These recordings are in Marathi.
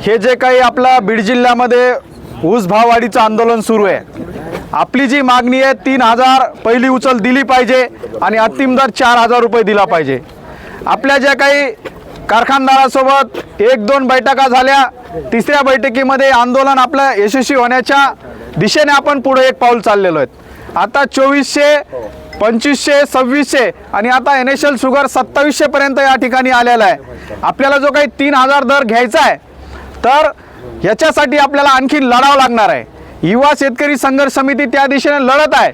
हे जे काही आपला बीड जिल्ह्यामध्ये ऊस भाववाढीचं आंदोलन सुरू आहे, आपली जी मागणी आहे 3,000 पहिली उचल दिली पाहिजे आणि अंतिम दर 4,000 रुपये दिला पाहिजे। आपल्या ज्या काही कारखानदारासोबत 1-2 बैठका झाल्या, तिसऱ्या बैठकीमध्ये आंदोलन आपलं यशस्वी होण्याच्या दिशेने आपण पुढे एक पाऊल चाललेलो आहेत। आता 2400, 2500, 2600 आणि आता NSL शुगर 2700 पर्यंत या ठिकाणी आलेला आहे। आपल्याला जो काही 3,000 दर घ्यायचा आहे, तर याच्यासाठी आपल्याला आणखी लढावं लागणार आहे। युवा शेतकरी संघर्ष समिती त्या दिशेने लढत आहे।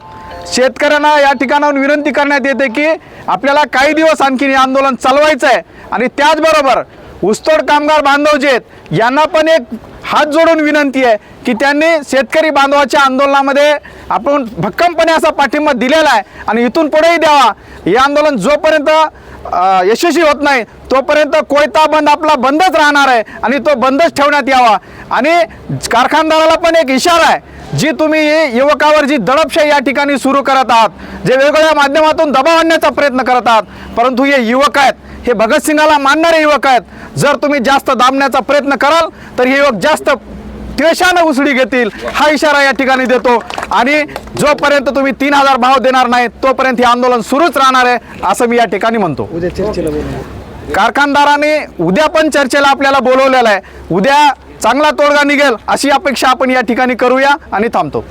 शेतकऱ्यांना या ठिकाणाहून विनंती करण्यात येते की आपल्याला काही दिवस आणखी हे आंदोलन चालवायचं आहे आणि त्याचबरोबर ऊसतोड कामगार बांधव जे आहेत यांना पण एक हात जोडून विनंती आहे की त्यांनी शेतकरी बांधवाच्या आंदोलनामध्ये आपण भक्कमपणे असा पाठिंबा दिलेला आहे आणि इथून पुढेही द्यावा। हे आंदोलन जोपर्यंत यशस्वी होत नाही तोपर्यंत कोयता बंद आपला बंदच राहणार आहे आणि तो बंदच ठेवण्यात यावा। आणि कारखानदाराला पण एक इशारा आहे, जी तुम्ही युवकावर जी दडपशाही या ठिकाणी सुरू करत आहात, जे वेगवेगळ्या माध्यमातून दबाव आणण्याचा प्रयत्न करत आहात, परंतु हे युवक आहेत, हे भगतसिंगाला मानणारे युवक आहेत। जर तुम्ही जास्त दाबण्याचा प्रयत्न कराल तर हे युवक जास्त द्वेषाने उसळी घेतील, हा इशारा या ठिकाणी देतो। आणि जोपर्यंत तुम्ही 3,000 भाव देणार नाही तोपर्यंत हे आंदोलन सुरूच राहणार आहे, असं मी या ठिकाणी म्हणतो। कारखानदारांनी उद्या पण चर्चेला आपल्याला बोलवलेलं आहे। उद्या चांगला तोडगा निघेल अशी अपेक्षा आपण या ठिकाणी करूया आणि थांबतो।